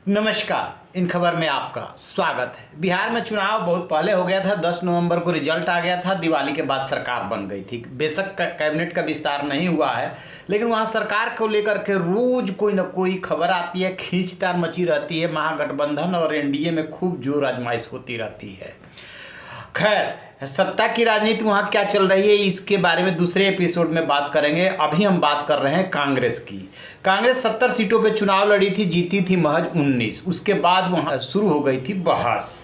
नमस्कार। इन खबर में आपका स्वागत है। बिहार में चुनाव बहुत पहले हो गया था। 10 नवंबर को रिजल्ट आ गया था। दिवाली के बाद सरकार बन गई थी। बेशक कैबिनेट का विस्तार नहीं हुआ है, लेकिन वहाँ सरकार को लेकर के रोज कोई न कोई खबर आती है, खींचतान मची रहती है। महागठबंधन और एनडीए में खूब जोर आजमाइश होती रहती है। खैर, सत्ता की राजनीति वहाँ क्या चल रही है, इसके बारे में दूसरे एपिसोड में बात करेंगे। अभी हम बात कर रहे हैं कांग्रेस की। कांग्रेस 70 सीटों पे चुनाव लड़ी थी, जीती थी महज 19। उसके बाद वहाँ शुरू हो गई थी बहस।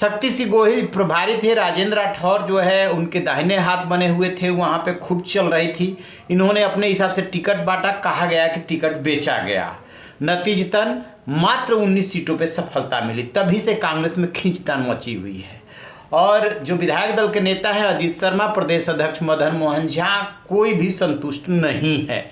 शक्ति सिंह गोहिल प्रभारी थे, राजेंद्र राठौर जो है उनके दाहिने हाथ बने हुए थे, वहाँ पे खूब चल रही थी। इन्होंने अपने हिसाब से टिकट बांटा, कहा गया कि टिकट बेचा गया। नतीजतन मात्र 19 सीटों पे सफलता मिली। तभी से कांग्रेस में खींचतान मची हुई है। और जो विधायक दल के नेता हैं अजीत शर्मा, प्रदेश अध्यक्ष मदन मोहन झा, कोई भी संतुष्ट नहीं है।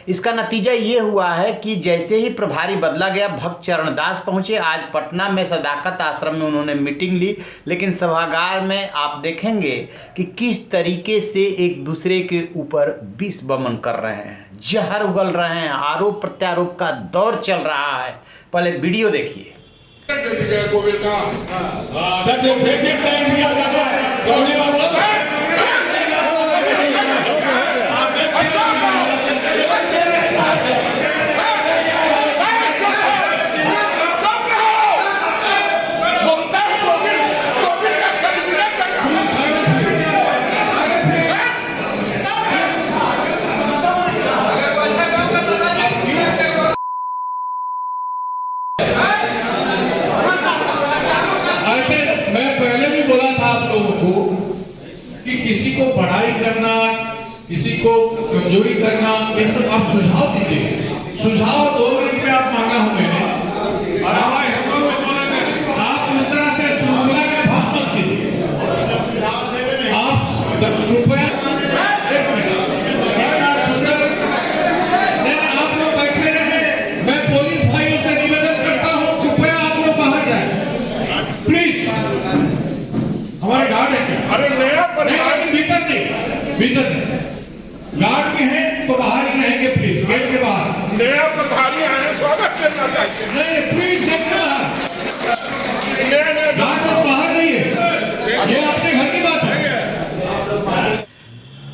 इसका नतीजा ये हुआ है कि जैसे ही प्रभारी बदला गया, भक्त चरण दास पहुंचे। आज पटना में सदाकत आश्रम में उन्होंने मीटिंग ली, लेकिन सभागार में आप देखेंगे कि किस तरीके से एक दूसरे के ऊपर विष वमन कर रहे हैं, जहर उगल रहे हैं, आरोप प्रत्यारोप का दौर चल रहा है। पहले वीडियो देखिए। आप लोगों को कि किसी को पढ़ाई करना, किसी को कमजोरी करना, ये सब आप सुझाव दीजिए। सुझाव 2 मिनट में आप मांगा हो मैंने, और आप उस तरह से श्रृंखला का भाव मत कीजिए। आप कृपया आप लोग बैठे रहे। मैं पुलिस भाइयों से निवेदन करता हूँ, कृपया आप लोग बाहर जाए प्लीज। हमारे गार्ड है क्या? अरे नया भीतर गार्ड में है तो बाहर ही रहेंगे प्लीज, गेट के बाहर। नया प्रभारी आने स्वागत करना चाहिए। नहीं प्लीज गार्ड तो बाहर नहीं है, ये अपने घर की बात है।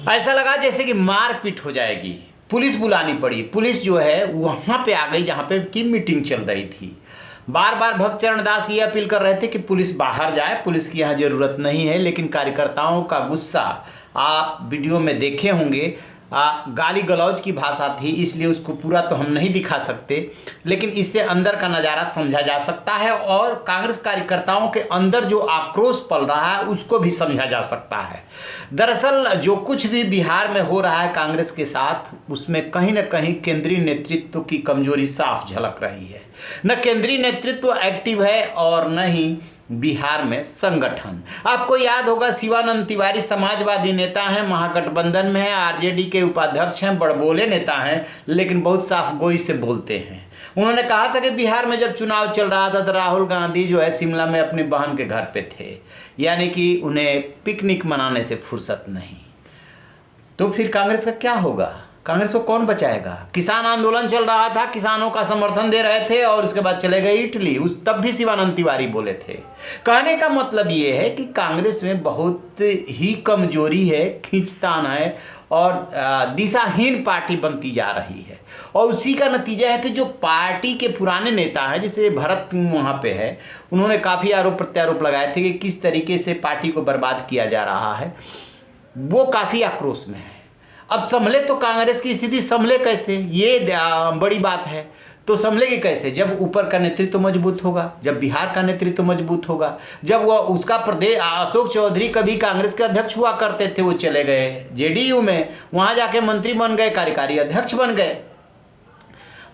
ऐसा लगा जैसे कि मारपीट हो जाएगी। पुलिस बुलानी पड़ी। पुलिस जो है वहाँ पे आ गई जहाँ पे की मीटिंग चल रही थी। बार बार भक्त चरण दास ये अपील कर रहे थे कि पुलिस बाहर जाए, पुलिस की यहाँ ज़रूरत नहीं है। लेकिन कार्यकर्ताओं का गुस्सा आप वीडियो में देखे होंगे। गाली गलौज की भाषा थी, इसलिए उसको पूरा तो हम नहीं दिखा सकते, लेकिन इससे अंदर का नज़ारा समझा जा सकता है। और कांग्रेस कार्यकर्ताओं के अंदर जो आक्रोश पल रहा है उसको भी समझा जा सकता है। दरअसल जो कुछ भी बिहार में हो रहा है कांग्रेस के साथ, उसमें कहीं ना कहीं केंद्रीय नेतृत्व की कमजोरी साफ झलक रही है। न केंद्रीय नेतृत्व एक्टिव है और न ही बिहार में संगठन। आपको याद होगा शिवानंद तिवारी समाजवादी नेता हैं, महागठबंधन में हैं, आरजेडी के उपाध्यक्ष हैं, बड़बोले नेता हैं, लेकिन बहुत साफ गोई से बोलते हैं। उन्होंने कहा था कि बिहार में जब चुनाव चल रहा था तो राहुल गांधी जो है शिमला में अपनी बहन के घर पे थे, यानी कि उन्हें पिकनिक मनाने से फुर्सत नहीं। तो फिर कांग्रेस का क्या होगा? कांग्रेस को कौन बचाएगा? किसान आंदोलन चल रहा था, किसानों का समर्थन दे रहे थे और उसके बाद चले गए इटली। तब भी शिवानंद तिवारी बोले थे। कहने का मतलब ये है कि कांग्रेस में बहुत ही कमजोरी है, खींचतान है और दिशाहीन पार्टी बनती जा रही है। और उसी का नतीजा है कि जो पार्टी के पुराने नेता हैं, जैसे भरत वहाँ पे है, उन्होंने काफ़ी आरोप प्रत्यारोप लगाए थे कि किस तरीके से पार्टी को बर्बाद किया जा रहा है। वो काफ़ी आक्रोश में है। अब संभले तो कांग्रेस की स्थिति संभले कैसे, ये बड़ी बात है। तो संभलेगी कैसे? जब ऊपर का नेतृत्व मजबूत होगा, जब बिहार का नेतृत्व मजबूत होगा, जब वह उसका प्रदेश अशोक चौधरी कभी कांग्रेस के अध्यक्ष हुआ करते थे, वो चले गए जेडीयू में, वहाँ जाके मंत्री बन गए, कार्यकारी अध्यक्ष बन गए।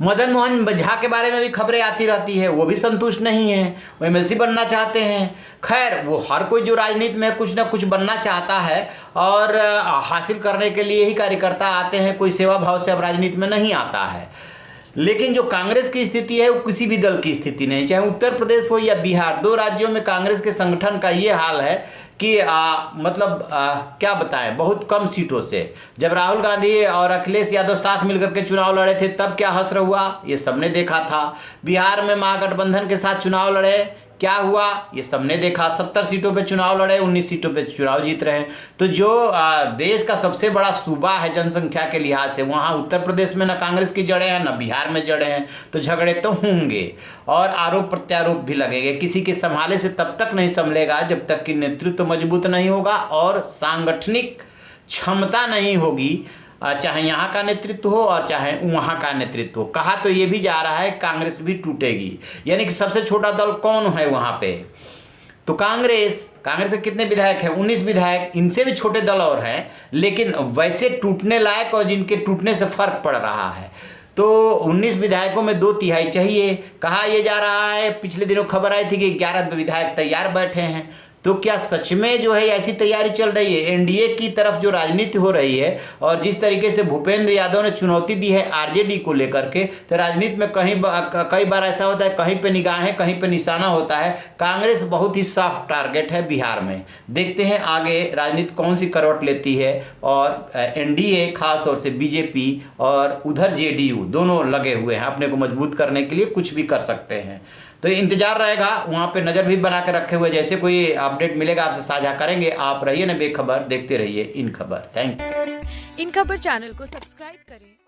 मदन मोहन झा के बारे में भी खबरें आती रहती है, वो भी संतुष्ट नहीं है, वो एमएलसी बनना चाहते हैं। खैर, वो हर कोई जो राजनीति में कुछ ना कुछ बनना चाहता है और हासिल करने के लिए ही कार्यकर्ता आते हैं, कोई सेवा भाव से अब राजनीति में नहीं आता है। लेकिन जो कांग्रेस की स्थिति है वो किसी भी दल की स्थिति नहीं, चाहे उत्तर प्रदेश हो या बिहार, दो राज्यों में कांग्रेस के संगठन का ये हाल है कि मतलब क्या बताएं, बहुत कम सीटों से। जब राहुल गांधी और अखिलेश यादव साथ मिलकर के चुनाव लड़े थे तब क्या हश्र हुआ, ये सबने देखा था। बिहार में महागठबंधन के साथ चुनाव लड़े, क्या हुआ, ये सबने देखा। 70 सीटों पे चुनाव लड़े, 19 सीटों पे चुनाव जीत रहे हैं। तो जो देश का सबसे बड़ा सूबा है जनसंख्या के लिहाज से, वहाँ उत्तर प्रदेश में न कांग्रेस की जड़ें हैं न बिहार में जड़ें हैं, तो झगड़े तो होंगे और आरोप प्रत्यारोप भी लगेंगे। किसी के संभाले से तब तक नहीं संभलेगा जब तक कि नेतृत्व मजबूत नहीं होगा और सांगठनिक क्षमता नहीं होगी, चाहे यहाँ का नेतृत्व हो और चाहे वहाँ का नेतृत्व हो। कहा तो ये भी जा रहा है कांग्रेस भी टूटेगी, यानी कि सबसे छोटा दल कौन है वहाँ पे, तो कांग्रेस के कितने विधायक हैं, 19 विधायक, इनसे भी छोटे दल और हैं, लेकिन वैसे टूटने लायक और जिनके टूटने से फर्क पड़ रहा है। तो 19 विधायकों में 2/3 चाहिए। कहा यह जा रहा है, पिछले दिनों खबर आई थी कि 11 विधायक तैयार बैठे हैं। तो क्या सच में जो है ऐसी तैयारी चल रही है? एनडीए की तरफ जो राजनीति हो रही है और जिस तरीके से भूपेंद्र यादव ने चुनौती दी है आरजेडी को लेकर के, तो राजनीति में कई बार ऐसा होता है, कहीं पे निगाहें कहीं पे निशाना होता है। कांग्रेस बहुत ही सॉफ्ट टारगेट है बिहार में। देखते हैं आगे राजनीति कौन सी करवट लेती है और एनडीए खास तौर से बीजेपी और उधर जेडीयू दोनों लगे हुए हैं अपने को मजबूत करने के लिए, कुछ भी कर सकते हैं। तो इंतजार रहेगा, वहाँ पे नज़र भी बना के रखे हुए, जैसे कोई अपडेट मिलेगा आपसे साझा करेंगे। आप रहिए ना बेखबर, देखते रहिए इन खबर। Thank you. इन खबर चैनल को सब्सक्राइब करें।